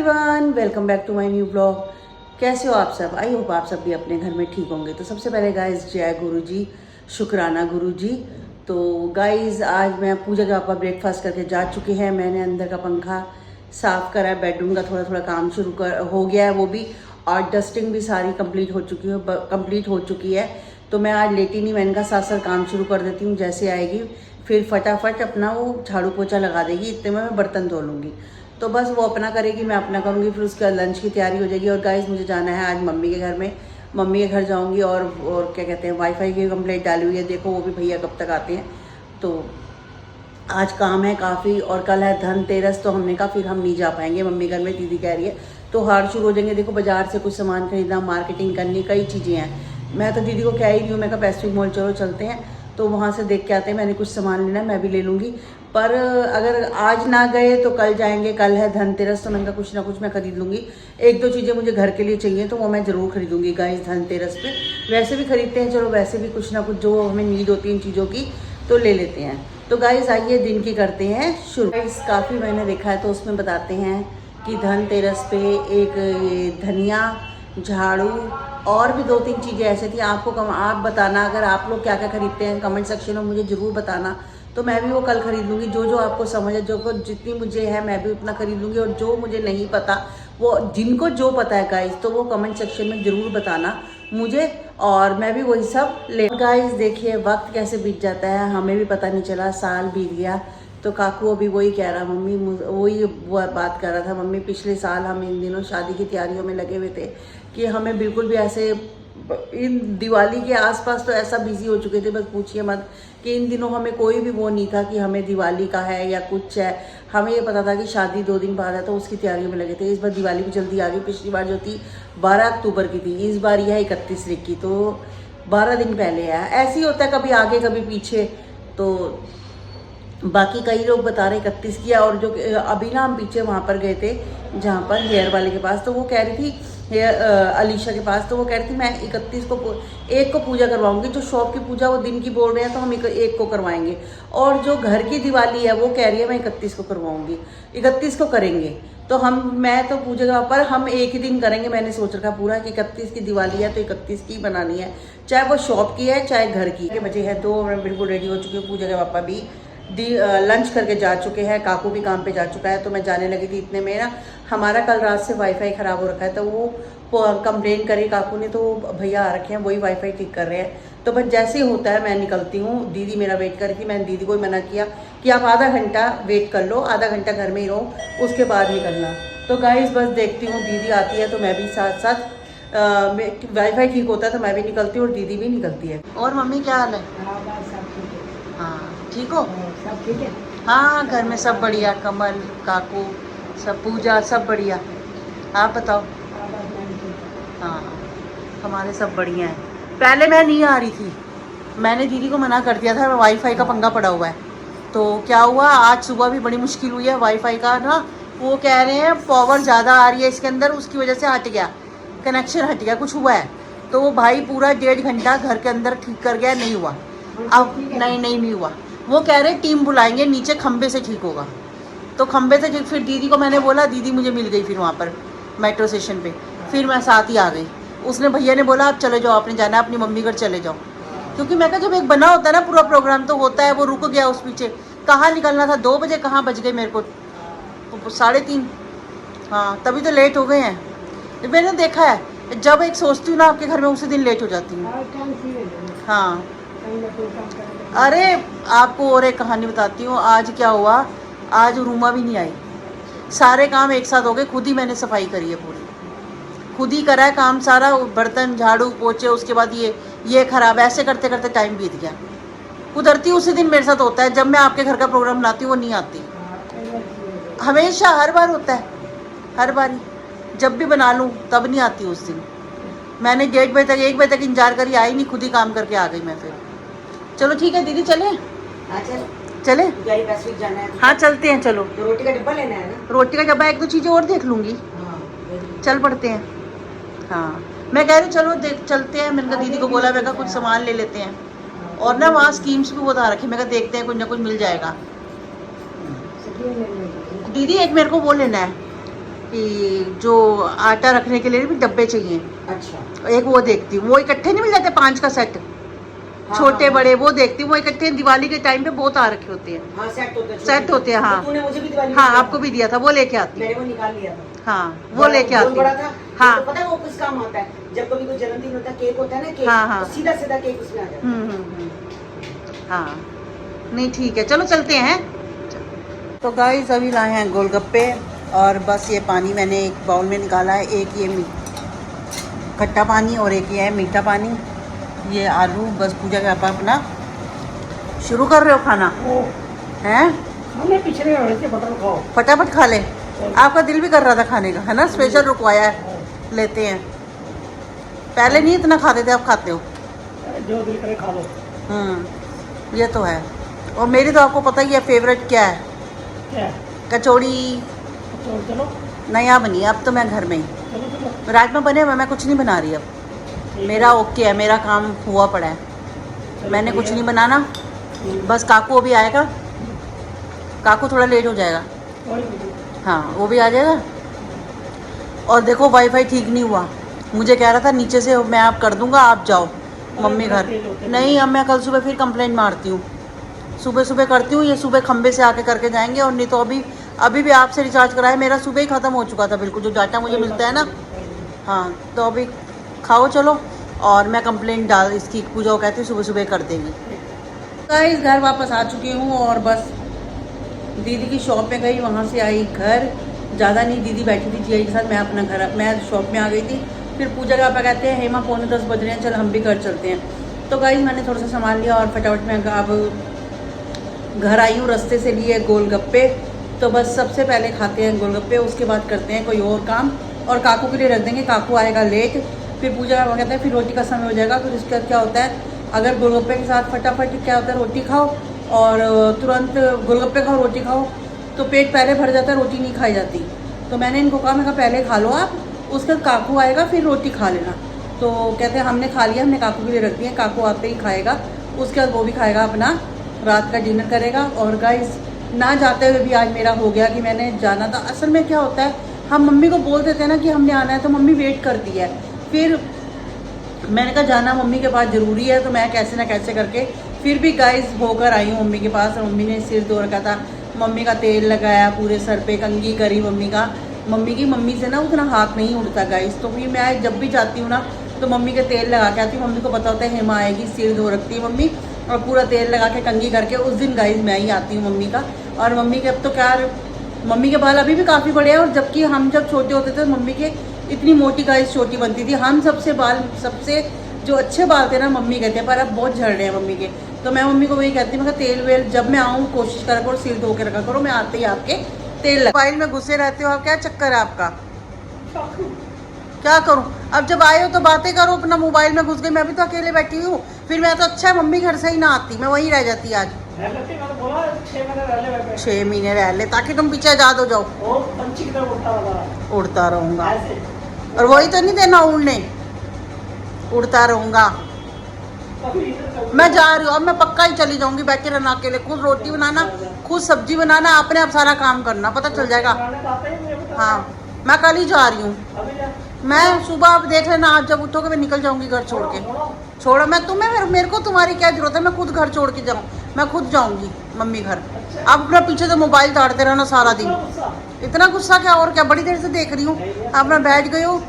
Everyone, welcome back to my new blog. कैसे हो आप सब? आई होप आप सब भी अपने घर में ठीक होंगे। तो सबसे पहले गाइज जय गुरु जी, शुक्राना गुरु जी। तो गाइज आज मैं पूजा के पापा ब्रेकफास्ट करके जा चुके हैं। मैंने अंदर का पंखा साफ़ करा है, बेडरूम का थोड़ा थोड़ा काम हो गया है वो भी, और डस्टिंग भी सारी कंप्लीट हो चुकी है। तो मैं आज लेटी नहीं, मैंने कहा साथ साथ काम शुरू कर देती हूँ। जैसे आएगी फिर फटाफट अपना वो झाड़ू पोछा लगा देगी, इतने में मैं बर्तन धो लूँगी। तो बस वो अपना करेगी, मैं अपना करूँगी, फिर उसके बाद लंच की तैयारी हो जाएगी। और गाइस मुझे जाना है आज मम्मी के घर में, मम्मी के घर जाऊँगी। और क्या कहते हैं, वाईफाई की कंप्लेंट डाली हुई है, देखो वो भी भैया कब तक आते हैं। तो आज काम है काफ़ी, और कल है धनतेरस, तो हमने कहा फिर हम नहीं जा पाएंगे मम्मी घर में, दीदी कह रही है। तो हार शुरू हो जाएंगे। देखो बाजार से कुछ सामान खरीदना, मार्केटिंग करनी, कई चीज़ें हैं। मैं तो दीदी को कह ही रही हूँ, मैं कहा पैसिफिक मॉल चलो चलते हैं, तो वहाँ से देख के आते हैं। मैंने कुछ सामान लेना है, मैं भी ले लूँगी। पर अगर आज ना गए तो कल जाएंगे, कल है धनतेरस, तो मैंने कहा कुछ ना कुछ मैं खरीद लूँगी। एक दो चीज़ें मुझे घर के लिए चाहिए, तो वो मैं ज़रूर खरीदूँगी गाइस धनतेरस पे। वैसे भी खरीदते हैं, चलो वैसे भी कुछ ना कुछ जो हमें नीड होती है इन चीज़ों की, तो ले लेते हैं। तो गाइस आइए दिन की करते हैं शुरू। गाइस काफ़ी मैंने देखा है, तो उसमें बताते हैं कि धनतेरस पे एक धनिया, झाड़ू और भी दो तीन चीज़ें ऐसे थी। आप बताना अगर आप लोग क्या क्या खरीदते हैं, कमेंट सेक्शन में मुझे ज़रूर बताना। तो मैं भी वो कल खरीद लूँगी। जो आपको समझ है, जितनी मुझे है मैं भी उतना खरीद लूँगी। और जो मुझे नहीं पता, वो जिनको जो पता है गाइस, तो वो कमेंट सेक्शन में ज़रूर बताना मुझे, और मैं भी वही सब ले। गाइस देखिए वक्त कैसे बीत जाता है, हमें भी पता नहीं चला, साल बीत गया। तो काकू अभी वही कह रहा, मम्मी वही बात कर रहा था, मम्मी पिछले साल हम इन दिनों शादी की तैयारियों में लगे हुए थे कि हमें बिल्कुल भी ऐसे इन दिवाली के आसपास तो ऐसा बिजी हो चुके थे, बस पूछिए मत, कि इन दिनों हमें कोई भी वो नहीं था कि हमें दिवाली का है या कुछ है। हमें ये पता था कि शादी 2 दिन बाद है, तो उसकी तैयारियों में लगे थे। इस बार दिवाली भी जल्दी आ गई। पिछली बार जो थी 12 अक्टूबर की थी, इस बार यह 31 तारीख की, तो 12 दिन पहले है। ऐसे ही होता है, कभी आगे कभी पीछे। तो बाकी कई लोग बता रहे 31 की है। और जो अभी ना हम पीछे वहाँ पर गए थे, जहाँ पर हेयर वाले के पास, तो वो कह रही थी अलीशा के पास, तो वो कह रही थी मैं 31 को एक को पूजा करवाऊंगी। जो शॉप की पूजा वो दिन की बोल रहे हैं, तो हम एक को करवाएंगे। और जो घर की दिवाली है वो कह रही है मैं 31 को करवाऊंगी, 31 को करेंगे। तो मैं तो पूजा पर हम एक ही दिन करेंगे। मैंने सोच रखा पूरा कि 31 की दिवाली है, तो 31 की बनानी है, चाहे वो शॉप की है चाहे घर की। बजे है 2, मैं बिल्कुल रेडी हो चुकी हूँ। पूजा के पापा भी लंच करके जा चुके हैं, काकू भी काम पे जा चुका है। तो मैं जाने लगी थी, इतने में ना हमारा कल रात से वाईफाई ख़राब हो रखा है, तो वो कंप्लेन करी काकू ने, तो भैया आ रखे हैं, वही वाईफाई ठीक कर रहे हैं। तो बस जैसे ही होता है मैं निकलती हूँ। दीदी मेरा वेट कर रही थी, मैंने दीदी को ही मना किया कि आप आधा घंटा वेट कर लो, आधा घंटा घर में ही रहो, उसके बाद निकलना। तो गाइस बस देखती हूँ, दीदी आती है तो मैं भी साथ साथ वाईफाई ठीक होता है तो मैं भी निकलती हूँ और दीदी भी निकलती है। और मम्मी क्या हाल है? हाँ ठीक हो? सब ठीक है। हाँ घर में सब बढ़िया, कमल काकू सब, पूजा सब बढ़िया। आप बताओ? हाँ हमारे सब बढ़िया है। पहले मैं नहीं आ रही थी, मैंने दीदी को मना कर दिया था, वाईफाई का पंगा पड़ा हुआ है। तो क्या हुआ, आज सुबह भी बड़ी मुश्किल हुई है वाईफाई का ना। वो कह रहे हैं पावर ज़्यादा आ रही है इसके अंदर, उसकी वजह से हट गया, कनेक्शन हट गया, कुछ हुआ है। तो वो भाई पूरा 1.5 घंटा घर के अंदर ठीक कर गया, नहीं हुआ। अब नहीं हुआ। वो कह रहे टीम बुलाएंगे, नीचे खंबे से ठीक होगा। तो खंबे से ठीक, फिर दीदी को मैंने बोला, दीदी मुझे मिल गई फिर वहाँ पर मेट्रो स्टेशन पे, फिर मैं साथ ही आ गई। उसने भैया ने बोला आप चले जाओ, आपने जाना है अपनी मम्मी घर चले जाओ। क्योंकि मैं कहा जब एक बना होता है ना पूरा प्रोग्राम, तो होता है, वो रुक गया उस पीछे। कहाँ निकलना था 2 बजे, कहाँ बज गए मेरे को 3:30। हाँ तभी तो लेट हो गए हैं। मैंने देखा है, जब एक सोचती हूँ ना आपके घर में, उसी दिन लेट हो जाती हूँ। हाँ अरे आपको और एक कहानी बताती हूँ। आज क्या हुआ, आज रूमा भी नहीं आई। सारे काम एक साथ हो गए, खुद ही मैंने सफाई करी है पूरी, खुद ही करा है काम सारा, बर्तन झाड़ू पोछे, उसके बाद ये खराब, ऐसे करते करते टाइम बीत गया। कुदरती उसी दिन मेरे साथ होता है, जब मैं आपके घर का प्रोग्राम बनाती हूँ वो नहीं आती। हमेशा हर बार होता है, हर बार जब भी बना लूँ तब नहीं आती उस दिन। मैंने 1:30 बजे तक 1 बजे तक इंतजार करी, आई नहीं, खुद ही काम करके आ गई मैं फिर। चलो ठीक है दीदी, चले चले जाना है। हाँ चलते हैं, चलो। तो रोटी का डब्बा लेना है ना? रोटी का डब्बा, 1-2 चीज़ें और देख लूँगी। चल पड़ते हैं। हाँ मैं कह रही चलो चलते हैं। मैंने कहा दीदी को बोला, मैं कहा कुछ सामान ले लेते हैं। और ना वहाँ स्कीम्स भी बता रखी, मैं कहा देखते हैं कुछ ना कुछ मिल जाएगा। दीदी एक मेरे को वो लेना है, कि जो आटा रखने के लिए भी डब्बे चाहिए। अच्छा। एक वो देखती हूँ, वो इकट्ठे नहीं मिल जाते 5 का सेट, हाँ, छोटे हाँ, बड़े, वो देखती हूँ। वो इकट्ठे दिवाली के टाइम पे बहुत आ रखे होते हैं। हाँ, सेट होते हैं, सेट होते हैं, हाँ। तो तूने मुझे भी दिवाली हाँ में दिया आपको था। भी दिया था, वो लेके आती हूँ। मैंने वो निकाल लिया था। हाँ वो लेके आती बड़ा हूँ। था। हाँ तो पता है वो किस काम आता है, जब कभी कोई जन्मदिन होता है, केक होता है ना, केक, हाँ, हाँ। तो सीधा सीधा केक उसमें आ जाता है। हाँ नहीं ठीक है, चलो चलते हैं। तो गाइस अभी लाए हैं गोलगप्पे, और बस ये पानी मैंने एक बाउल में निकाला है। एक ये खट्टा पानी और एक ये है मीठा पानी। ये आलू, बस पूजा का आप अपना शुरू कर रहे हो खाना हैं? हमने पिछले बटर खाओ। फटाफट खा ले। आपका दिल भी कर रहा था खाने का, है ना? स्पेशल रुकवाया है, लेते हैं। पहले नहीं इतना खाते थे, अब खाते हो। जो दिल करे खा लो। ये तो है। और मेरी तो आपको पता ही है फेवरेट क्या है। क्या? कचौड़ी। चलो नया बनी है, अब तो मैं घर में ही। चलो। राजमा बने हुए, मैं कुछ नहीं बना रही अब। मेरा ओके है, मेरा काम हुआ पड़ा है। मैंने कुछ नहीं बनाना। बस काकू अभी आएगा, काकू थोड़ा लेट हो जाएगा। हाँ वो भी आ जाएगा। और देखो वाईफाई ठीक नहीं हुआ, मुझे कह रहा था नीचे से मैं आप कर दूंगा, आप जाओ मम्मी घर। नहीं, अब मैं कल सुबह फिर कंप्लेंट मारती हूँ, सुबह सुबह करती हूँ। ये सुबह खंबे से आके करके जाएंगे। और नहीं तो अभी भी आपसे रिचार्ज कराया, मेरा सुबह ही ख़त्म हो चुका था बिल्कुल, जो डाटा मुझे मिलता है ना। हाँ तो अभी खाओ चलो, और मैं कंप्लेंट डाल इसकी, पूजा को कहती हूँ सुबह सुबह कर देंगी। गाइस घर वापस आ चुकी हूँ, और बस दीदी की शॉप में गई, वहाँ से आई घर। ज़्यादा नहीं, दीदी बैठी थी जीआई के साथ, मैं शॉप में आ गई थी। फिर पूजा का पापा कहते हैं हेमा 9:45 बज रहे हैं, चल हम भी घर चलते हैं। तो गाइस मैंने थोड़ा सा सामान लिया और फटाफट में अब घर आई हूँ। रास्ते से लिए गोलगप्पे, तो बस सबसे पहले खाते हैं गोलगप्पे, उसके बाद करते हैं कोई और काम। और काकू के लिए रख देंगे, काकू आएगा लेट। फिर पूजा का कहता है फिर रोटी का समय हो जाएगा। फिर उसके बाद क्या होता है, अगर गोलगप्पे के साथ फटाफट क्या होता है, रोटी खाओ और तुरंत गोलगप्पे खाओ रोटी खाओ, तो पेट पहले भर जाता है, रोटी नहीं खाई जाती। तो मैंने इनको कहा, मैं कहा पहले खा लो आप, उसके बाद काकू आएगा फिर रोटी खा लेना। तो कहते हैं हमने खा लिया, हमने काकू के लिए रख दिया, काकू आते ही खाएगा, उसके बाद वो भी खाएगा, अपना रात का डिनर करेगा। और गाइस ना जाते हुए भी आज मेरा हो गया कि मैंने जाना था। असल में क्या होता है, हम मम्मी को बोल देते हैं ना कि हमने आना है, तो मम्मी वेट करती है। फिर मैंने कहा जाना मम्मी के पास ज़रूरी है, तो मैं कैसे ना कैसे करके फिर भी गाइस होकर आई हूँ मम्मी के पास। और मम्मी ने सिर धो रखा था, मम्मी का तेल लगाया पूरे सर पे, कंघी करी मम्मी से ना उतना हाथ नहीं उड़ता गाइस। तो फिर मैं जब भी जाती हूँ ना, तो मम्मी के तेल लगा के आती हूँ। मम्मी को पता होता है हेमा आएगी, सिर धो रखती है मम्मी, और पूरा तेल लगा के कंघी करके उस दिन गाइस मैं ही आती हूँ मम्मी का। और मम्मी के अब तो क्या, मम्मी के बाल अभी भी काफ़ी बड़े हैं, और जबकि हम जब छोटे होते थे मम्मी के इतनी मोटी गाइस चोटी बनती थी। हम सबसे जो अच्छे बाल थे ना मम्मी कहते हैं, पर अब बहुत झड़ रहे हैं मम्मी के। तो मैं मम्मी को वही कहती हूँ, मैं तेल वेल जब मैं आऊँ कोशिश करा करो सिर धो के रखा करो, मैं आते ही आपके तेल मोबाइल में घुसे रहते हो आप, क्या चक्कर है आपका? क्या करूँ, अब जब आए हो तो बातें करो, अपना मोबाइल में घुस गई। मैं भी तो अकेले बैठी हूँ, फिर मैं तो अच्छा है मम्मी घर से ही ना आती, मैं वहीं रह जाती आज। 6 महीने रह ले, ताकि तुम पीछे आजाद हो जाओ। उड़ता रहूंगा, और वही तो नहीं देना उड़ने, उड़ता रहूंगा। मैं जा रही हूँ अब, मैं पक्का ही चली जाऊंगी, बैठे रहना अकेले, खुद रोटी बनाना, खुद सब्जी बनाना, अपने आप सारा काम करना, पता चल जाएगा। हाँ मैं कल ही जा रही हूँ। मैं सुबह, आप देख लेना, आज जब उठोगे मैं निकल जाऊंगी घर छोड़ के। छोड़ा मैं तुम्हें, मेरे को तुम्हारी क्या जरूरत है, मैं खुद घर छोड़ के जाऊँ, मैं खुद जाऊंगी मम्मी घर। आप अपना पीछे से मोबाइल ताड़ते रहना सारा दिन। इतना गुस्सा क्या, और क्या, बड़ी देर से देख रही हूँ आप मैं बैठ गई हो।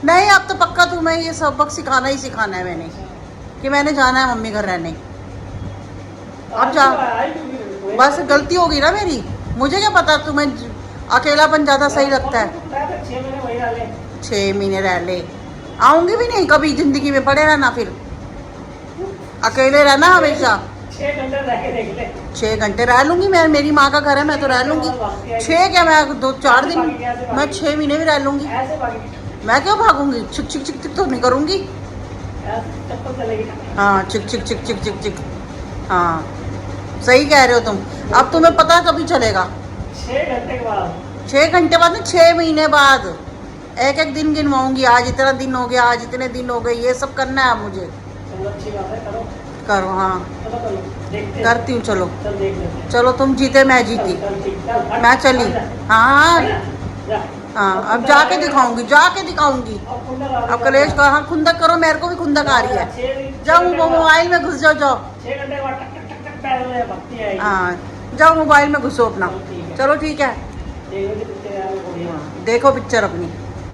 नहीं अब तो पक्का तुम्हें ये सबक सिखाना ही सिखाना है मैंने, कि मैंने जाना है मम्मी घर रहने। अब जा, बस गलती होगी ना मेरी, मुझे क्या पता तुम्हें अकेलापन ज़्यादा सही लगता है। 6 महीने रह ले, आऊंगी भी नहीं कभी जिंदगी में, पड़े रहना फिर, अकेले रहना हमेशा। 6 घंटे रह लूंगी मैं, मेरी माँ का घर है, मैं तो रह लूंगी। 6 क्या, मैं 2-4 दिन, मैं 6 महीने भी रह लूंगी। मैं क्यों भागूंगी, चिक चिक चिक चिक तो नहीं करूंगी। हाँ चिक चिक चिक चिक चिक चिक, हाँ सही कह रहे हो तुम। अब तुम्हें पता कभी चलेगा, 6 घंटे बाद, 6 घंटे बाद नहीं, 6 महीने बाद। एक एक दिन गिनवाऊंगी, आज इतना दिन हो गया, आज इतने दिन हो गए, ये सब करना है मुझे। करो हाँ, करती हूँ, चलो चलो, तुम जीते मैं जीती, मैं चली। हाँ हाँ अब जाके दिखाऊंगी, जाके दिखाऊंगी। अब कलेश का हाँ खुंदक करो, मेरे को भी खुंदक आ रही है। जाओ मोबाइल में घुस जाओ, जाओ 6 घंटे के बाद टक टक टक टक पैर में भक्ति आएगी। हाँ जाओ मोबाइल में घुसो अपना। चलो ठीक है, देखो कि पिक्चर यार बढ़िया। देखो पिक्चर अपनी।